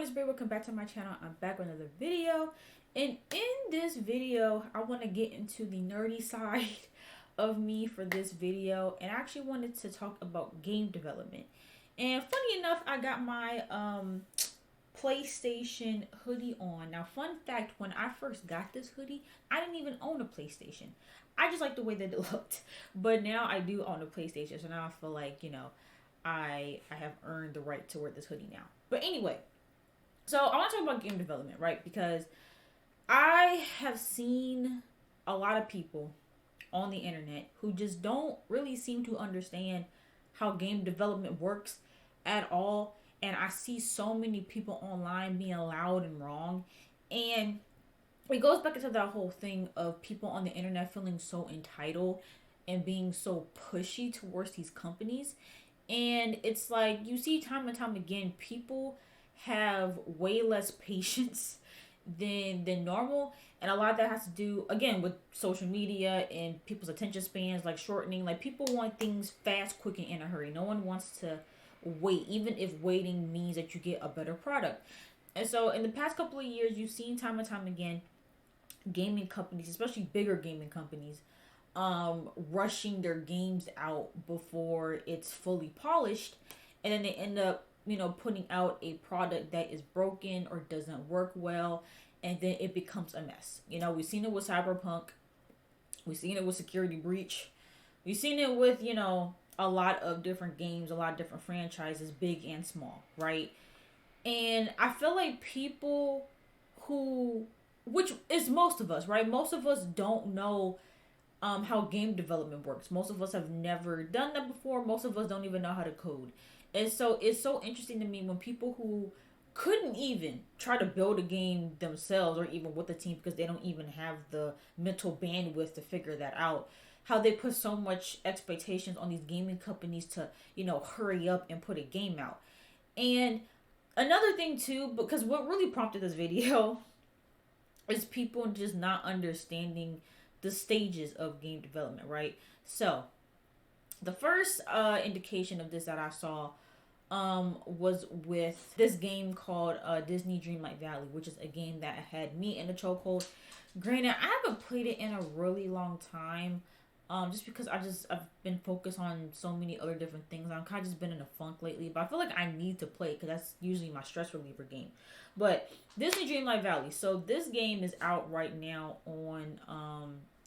everyone, it's Brie. Welcome back to my channel. I'm back with another video. And in this video, I want to get into the nerdy side of me for this video. And I actually wanted to talk about game development. And funny enough, I got my PlayStation hoodie on. Now, fun fact, when I first got this hoodie, I didn't even own a PlayStation. I just liked the way that it looked. But now I do own a PlayStation. So now I feel like, I have earned the right to wear this hoodie now. But anyway, so I want to talk about game development, right? Because I have seen a lot of people on the internet who just don't really seem to understand how game development works at all. And I see so many people online being loud and wrong. And it goes back into that whole thing of people on the internet feeling so entitled and being so pushy towards these companies. And it's like you see time and time again, people have way less patience than normal. And a lot of that has to do again with social media and people's attention spans like shortening. Like people want things fast, quick, and in a hurry. No one wants to wait, even if waiting means that you get a better product. And so in the past couple of years, you've seen time and time again gaming companies, especially bigger gaming companies, rushing their games out before it's fully polished, and then they end up putting out a product that is broken or doesn't work well, and then it becomes a mess. We've seen it with Cyberpunk, we've seen it with Security Breach, we've seen it with a lot of different games, a lot of different franchises, big and small, right? And I feel like people which is most of us, right? Most of us don't know how game development works. Most of us have never done that before. Most of us don't even know how to code. And so it's so interesting to me when people who couldn't even try to build a game themselves or even with a team because they don't even have the mental bandwidth to figure that out, how they put so much expectations on these gaming companies to, hurry up and put a game out. And another thing too, because what really prompted this video is people just not understanding the stages of game development, right? So the first indication of this that I saw was with this game called Disney Dreamlight Valley, which is a game that had me in the chokehold. Granted, I haven't played it in a really long time, just because I've been focused on so many other different things. I've kind of just been in a funk lately, but I feel like I need to play it because that's usually my stress reliever game. But Disney Dreamlight Valley. So this game is out right now on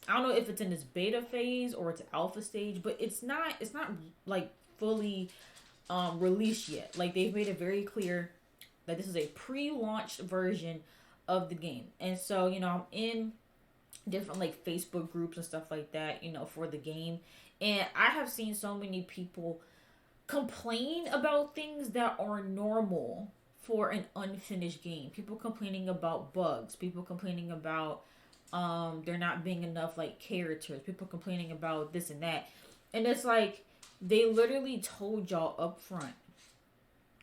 I don't know if it's in its beta phase or it's alpha stage, but it's not like fully released yet. Like they've made it very clear that this is a pre-launched version of the game. And so, I'm in different like Facebook groups and stuff like that, for the game. And I have seen so many people complain about things that are normal for an unfinished game. People complaining about bugs, people complaining about there not being enough like characters, people complaining about this and that. And it's like they literally told y'all up front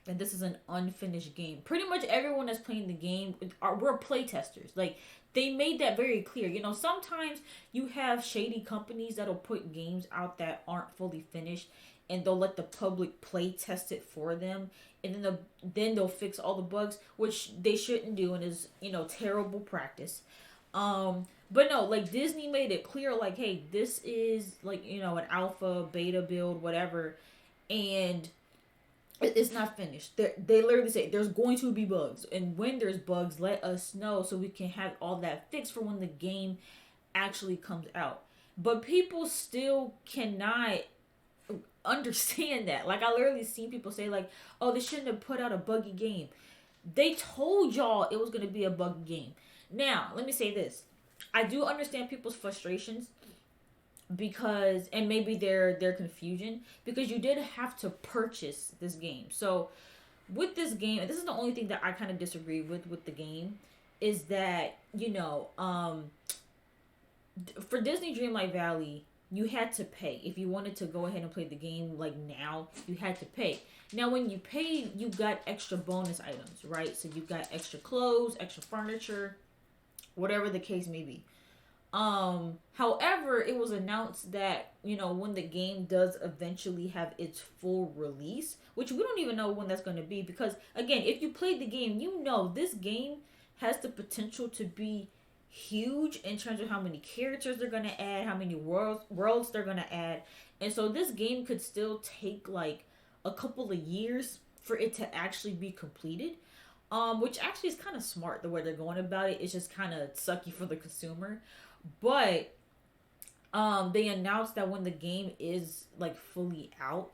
that this is an unfinished game. Pretty much everyone that's playing the game we're playtesters. Like they made that very clear. Sometimes you have shady companies that'll put games out that aren't fully finished and they'll let the public play test it for them, and then they'll fix all the bugs, which they shouldn't do and is terrible practice. But no, like Disney made it clear, like, hey, this is like, an alpha, beta build, whatever, and it's not finished. They literally say there's going to be bugs, and when there's bugs, let us know so we can have all that fixed for when the game actually comes out. But people still cannot understand that. Like I literally seen people say like, oh, they shouldn't have put out a buggy game. They told y'all it was going to be a buggy game. Now, let me say this. I do understand people's frustrations because, and maybe their confusion, because you did have to purchase this game. So with this game, and this is the only thing that I kind of disagree with the game, is that, for Disney Dreamlight Valley, you had to pay. If you wanted to go ahead and play the game like now, you had to pay. Now, when you paid, you got extra bonus items, right? So you got extra clothes, extra furniture, whatever the case may be. However, it was announced that, when the game does eventually have its full release, which we don't even know when that's going to be, because again, if you played the game, this game has the potential to be huge in terms of how many characters they're going to add, how many worlds they're going to add. And so this game could still take like a couple of years for it to actually be completed. Which actually is kind of smart the way they're going about it. It's just kind of sucky for the consumer. But they announced that when the game is like fully out,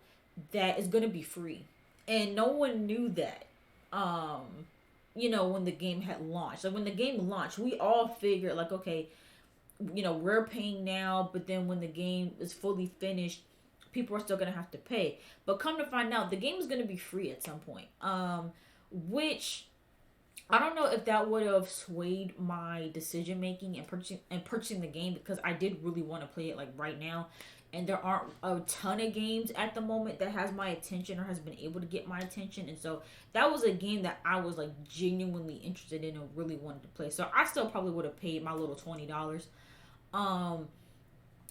that it's gonna be free, and no one knew that. When the game had launched, like when the game launched, we all figured like, okay, we're paying now, but then when the game is fully finished, people are still gonna have to pay. But come to find out, the game is gonna be free at some point. Which I don't know if that would have swayed my decision making and purchasing the game, because I did really want to play it like right now, and there aren't a ton of games at the moment that has my attention or has been able to get my attention, and so that was a game that I was like genuinely interested in and really wanted to play. So I still probably would have paid my little $20.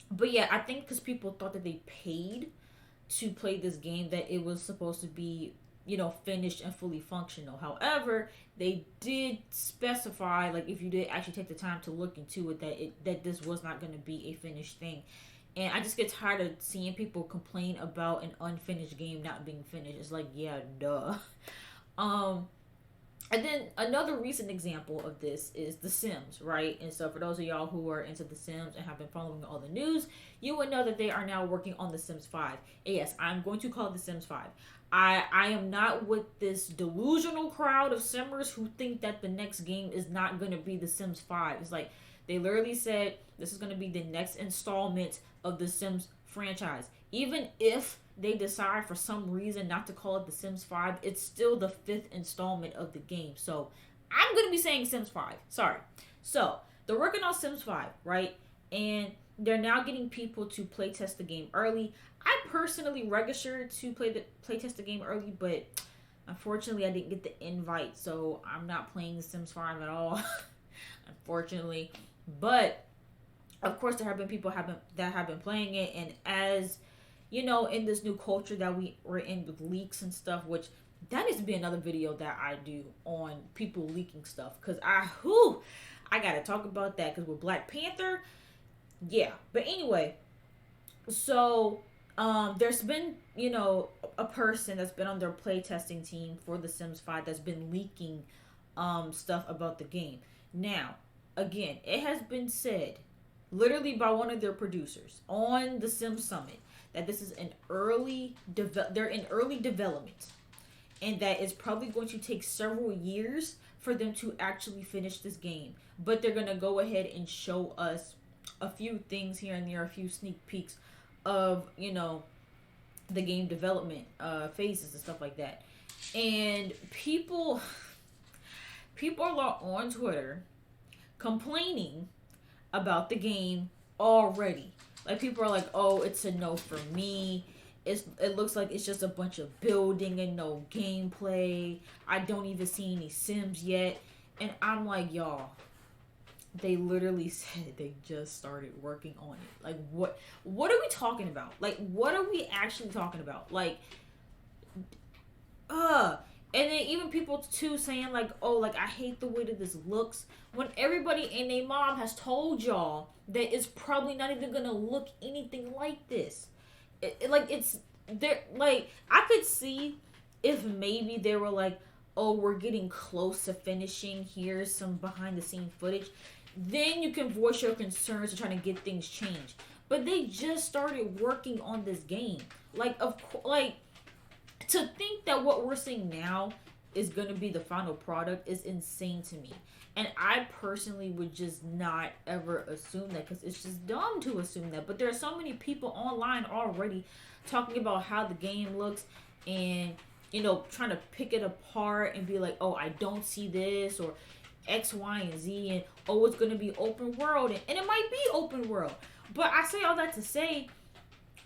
But yeah, I think because people thought that they paid to play this game, that it was supposed to be finished and fully functional. However, they did specify, like, if you did actually take the time to look into it, that this was not going to be a finished thing. And I just get tired of seeing people complain about an unfinished game not being finished. It's like, yeah, duh. And then another recent example of this is The Sims, right? And so for those of y'all who are into The Sims and have been following all the news, you would know that they are now working on The Sims 5. And yes, I'm going to call it The Sims 5. I am not with this delusional crowd of Simmers who think that the next game is not going to be The Sims 5. It's like, they literally said this is going to be the next installment of the Sims franchise. Even if they decide for some reason not to call it The Sims 5, it's still the 5th installment of the game. So I'm going to be saying Sims 5. Sorry. So they're working on Sims 5, right? And they're now getting people to playtest the game early. I personally registered to playtest the game early, but unfortunately I didn't get the invite, so I'm not playing The Sims 5 at all. Unfortunately. But of course there have been people that have been playing it, and as in this new culture that we're in with leaks and stuff, which that needs to be another video that I do on people leaking stuff, because I gotta talk about that, because with Black Panther, yeah. But anyway, so there's been a person that's been on their playtesting team for The Sims 5 that's been leaking stuff about the game. Now, again, it has been said literally by one of their producers on the Sims Summit that this is they're in early development, and that it's probably going to take several years for them to actually finish this game. But they're going to go ahead and show us a few things here and there, a few sneak peeks of, the game development phases and stuff like that. And people are on Twitter complaining about the game already. Like, people are like, oh, it's a no for me. It looks like it's just a bunch of building and no gameplay. I don't even see any Sims yet. And I'm like, y'all, they literally said they just started working on it. Like, what are we talking about? Like, what are we actually talking about? Like, and then even people too saying like, oh, like, I hate the way that this looks, when everybody and their mom has told y'all that it's probably not even gonna look anything like this. It's there. Like, I could see if maybe they were like, oh, we're getting close to finishing, here's some behind the scene footage, then you can voice your concerns to trying to get things changed. But they just started working on this game. Like, to think that what we're seeing now is going to be the final product is insane to me. And I personally would just not ever assume that, because it's just dumb to assume that. But there are so many people online already talking about how the game looks and, trying to pick it apart and be like, oh, I don't see this, or X, Y, and Z, and oh, it's going to be open world. And it might be open world. But I say all that to say,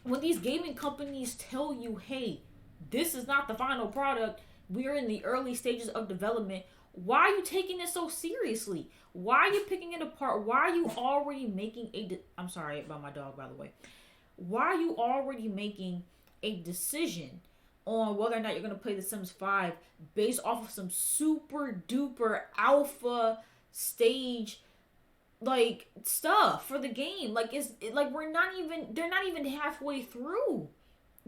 when these gaming companies tell you, hey, this is not the final product, we're in the early stages of development. Why are you taking it so seriously? Why are you picking it apart? Why are you already making I'm sorry about my dog, by the way. Why are you already making a decision on whether or not you're going to play The Sims 5 based off of some super duper alpha stage like stuff for the game? Like like they're not even halfway through.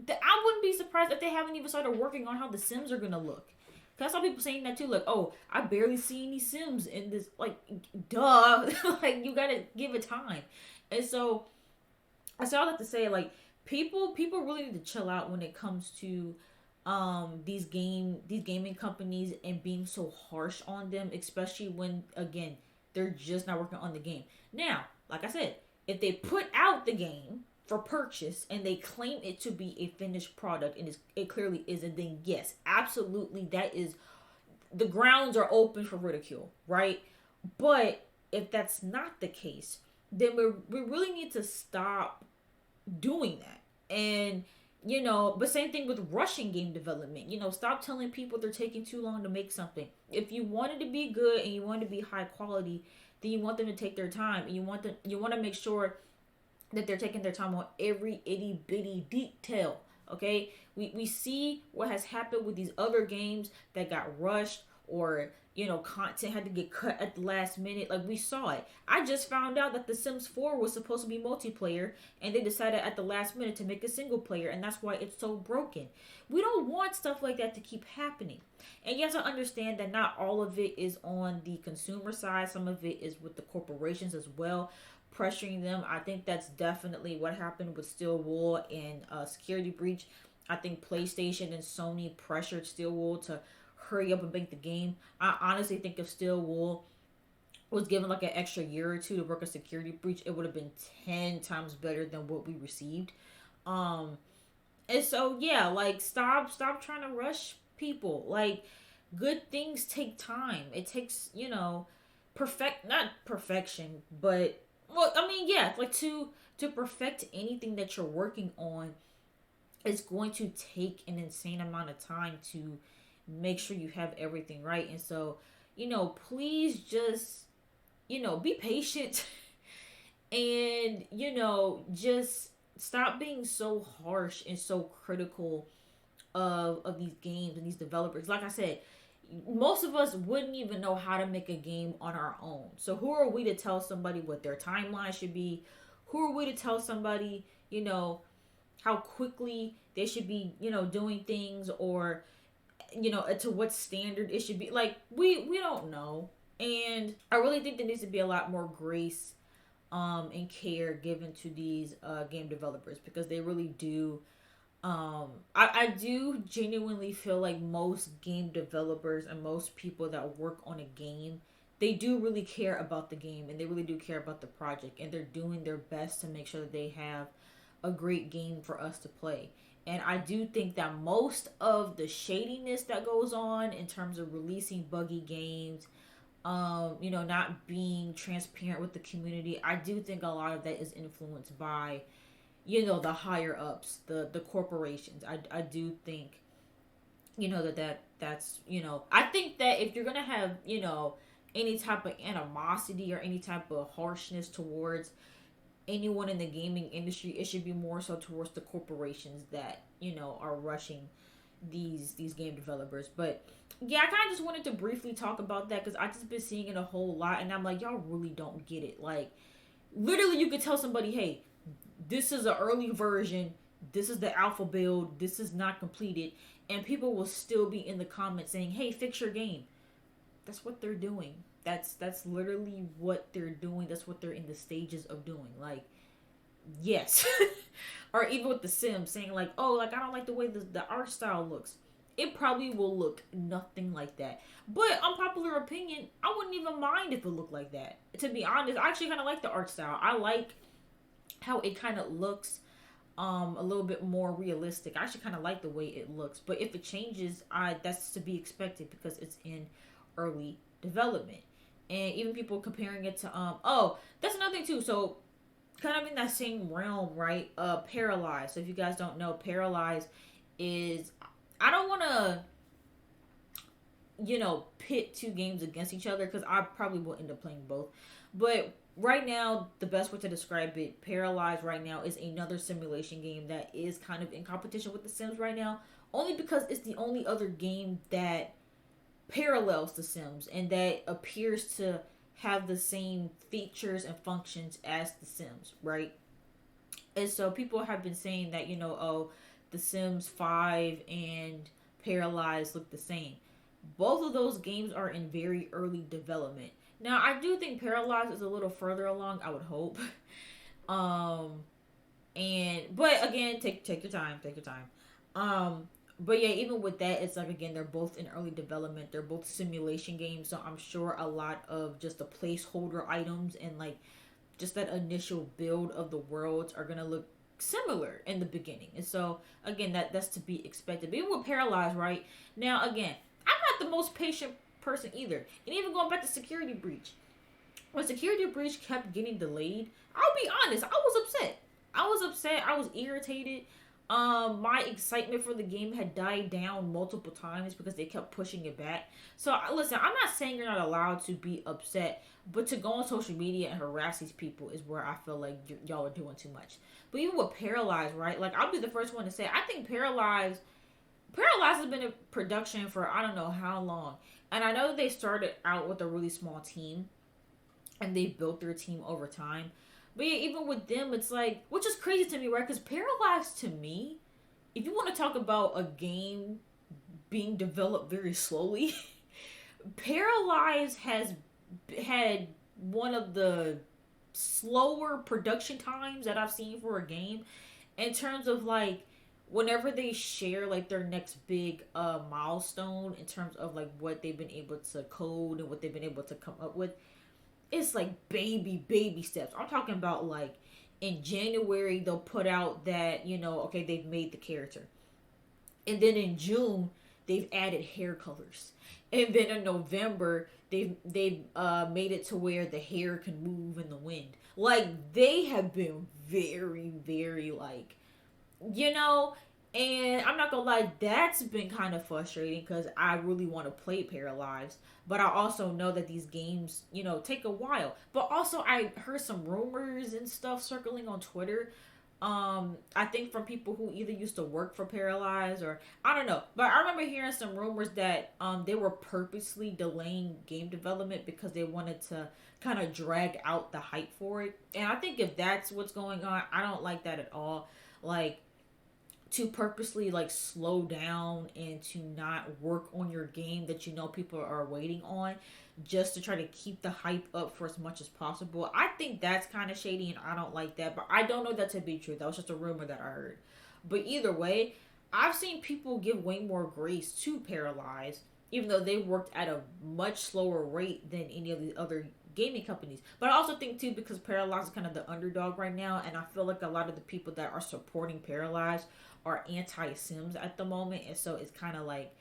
I wouldn't be surprised if they haven't even started working on how the Sims are gonna look. Cause I saw people saying that too, like, "Oh, I barely see any Sims in this." Like, duh, like you gotta give it time. And so I saw that to say, like, people really need to chill out when it comes to these gaming companies and being so harsh on them, especially when again they're just not working on the game. Now, like I said, if they put out the game for purchase and they claim it to be a finished product and it clearly isn't, then yes, absolutely, that is the grounds are open for ridicule, right? But if that's not the case, then we really need to stop doing that. And but same thing with rushing game development. Stop telling people they're taking too long to make something. If you want it to be good and you want it to be high quality, then you want them to take their time, and you want to make sure that they're taking their time on every itty bitty detail. Okay, we see what has happened with these other games that got rushed, or content had to get cut at the last minute. Like, we saw it. I just found out that The Sims 4 was supposed to be multiplayer, and they decided at the last minute to make a single player, and that's why it's so broken. We don't want stuff like that to keep happening. And yes, I understand that not all of it is on the consumer side. Some of it is with the corporations as well, pressuring them. I think that's definitely what happened with Steel Wool and Security Breach. I think PlayStation and Sony pressured Steel Wool to hurry up and make the game. I honestly think if Steel Wool was given like an extra year or two to work a Security Breach, it would have been 10 times better than what we received. And so yeah, like, stop trying to rush people. Like, good things take time. It takes, not perfection, but, well, I mean, yeah, like, to perfect anything that you're working on, it's going to take an insane amount of time to make sure you have everything right. And so, please just, be patient and, just stop being so harsh and so critical of these games and these developers. Like I said, most of us wouldn't even know how to make a game on our own. So who are we to tell somebody what their timeline should be? Who are we to tell somebody, how quickly they should be, doing things, or, to what standard it should be? Like, we don't know. And I really think there needs to be a lot more grace and care given to these game developers, because they really do. I do genuinely feel like most game developers and most people that work on a game, they do really care about the game, and they really do care about the project, and they're doing their best to make sure that they have a great game for us to play. And I do think that most of the shadiness that goes on in terms of releasing buggy games, not being transparent with the community, I do think a lot of that is influenced by, the higher ups, the corporations. I do think, that's, I think that if you're gonna have, any type of animosity or any type of harshness towards anyone in the gaming industry, it should be more so towards the corporations that, are rushing these game developers. But yeah, I kind of just wanted to briefly talk about that, because I just been seeing it a whole lot, and I'm like, y'all really don't get it. Like, literally, you could tell somebody, hey, this is an early version, this is the alpha build, this is not completed, and people will still be in the comments saying, hey, fix your game. That's what they're doing. That's literally what they're doing. That's what they're in the stages of doing. Like, yes. Or even with The Sims, saying like, oh, like, I don't like the way the art style looks. It probably will look nothing like that. But unpopular opinion, I wouldn't even mind if it looked like that. To be honest, I actually kind of like the art style. I like how it kind of looks a little bit more realistic. I actually kind of like the way it looks. But if it changes, that's to be expected, because it's in early development. And even people comparing it to oh, that's another thing too. So kind of in that same realm, right? Paralyzed. So if you guys don't know, Paralyzed is, I don't want to pit two games against each other because I probably will end up playing both. But right now, the best way to describe it, Paralyzed right now is another simulation game that is kind of in competition with The Sims right now, only because it's the only other game that parallels The Sims and that appears to have the same features and functions as The Sims, right? And so people have been saying that, oh, The Sims 5 and Paralyzed look the same. Both of those games are in very early development. Now, I do think Paralyzed is a little further along, I would hope. um but again, take your time, take your time. But yeah, even with that, it's like again, they're both in early development. They're both simulation games, so I'm sure a lot of just the placeholder items and like just that initial build of the worlds are gonna look similar in the beginning. And so again, that's to be expected. But even with Paralyzed, right now, again, I'm not the most patient person either. And even going back to Security Breach, when Security Breach kept getting delayed, I'll be honest, I was upset. I was upset. I was irritated. My excitement for the game had died down multiple times because they kept pushing it back. So listen, I'm not saying you're not allowed to be upset, but to go on social media and harass these people is where I feel like y'all are doing too much. But even with Paralyzed, right? Like I'll be the first one to say I think Paralyzed has been in production for I don't know how long, and I know they started out with a really small team, and they built their team over time. But yeah, even with them, it's like, which is crazy to me, right? Because Paralyzed to me, if you want to talk about a game being developed very slowly, Paralyzed has had one of the slower production times that I've seen for a game in terms of like whenever they share like their next big milestone in terms of like what they've been able to code and what they've been able to come up with, it's like baby steps. I'm talking about like in January they'll put out that okay, they've made the character, and then in June they've added hair colors, and then in November they've made it to where the hair can move in the wind. Like they have been very like you know and I'm not gonna lie, that's been kind of frustrating because I really want to play Paralyzed, but I also know that these games take a while. But also I heard some rumors and stuff circling on Twitter, I think from people who either used to work for Paralyzed or I don't know, but I remember hearing some rumors that they were purposely delaying game development because they wanted to kind of drag out the hype for it. And I think if that's what's going on, I don't like that at all. Like to purposely like slow down and to not work on your game that people are waiting on just to try to keep the hype up for as much as possible. I think that's kind of shady and I don't like that, but I don't know that to be true. That was just a rumor that I heard. But either way, I've seen people give way more grace to Paralyzed even though they worked at a much slower rate than any of the other gaming companies. But I also think too, because Paralyzed is kind of the underdog right now, and I feel like a lot of the people that are supporting Paralyzed are anti-Sims at the moment, and so it's kind of like,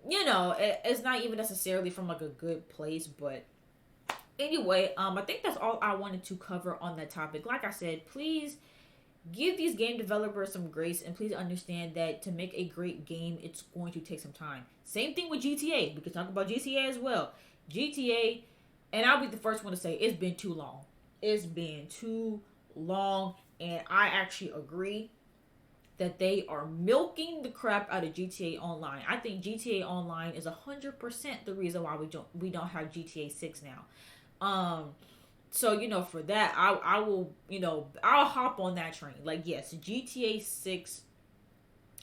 it's not even necessarily from like a good place. But anyway, I think that's all I wanted to cover on that topic. Like I said, please give these game developers some grace, and please understand that to make a great game, it's going to take some time. Same thing with GTA. We can talk about GTA as well. GTA, and I'll be the first one to say it's been too long. It's been too long, and I actually agree that they are milking the crap out of GTA Online. I think GTA Online is 100% the reason why we don't have GTA 6 now. So for that, I will I'll hop on that train. Like yes, GTA 6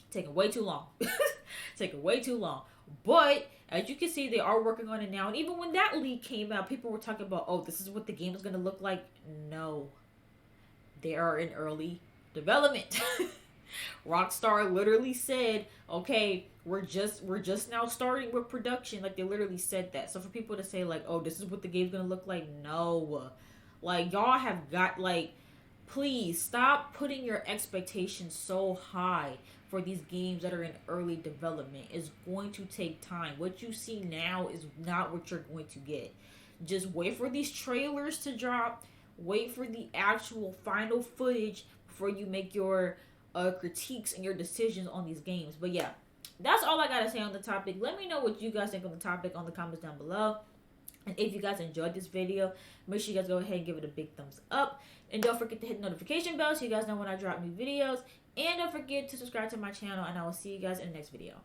taking way too long, taking way too long. But as you can see, they are working on it now. And even when that leak came out, people were talking about, oh, this is what the game is gonna look like. No, they are in early development. Rockstar literally said, okay, we're just now starting with production. Like they literally said that. So for people to say like, oh, this is what the game's gonna look like, no. Like y'all have got like, please stop putting your expectations so high for these games that are in early development. It's going to take time. What you see now is not what you're going to get. Just wait for these trailers to drop. Wait for the actual final footage before you make your critiques and your decisions on these games. But yeah, that's all I gotta say on the topic. Let me know what you guys think on the topic on the comments down below. And if you guys enjoyed this video, make sure you guys go ahead and give it a big thumbs up. And don't forget to hit the notification bell so you guys know when I drop new videos. And don't forget to subscribe to my channel, and I will see you guys in the next video.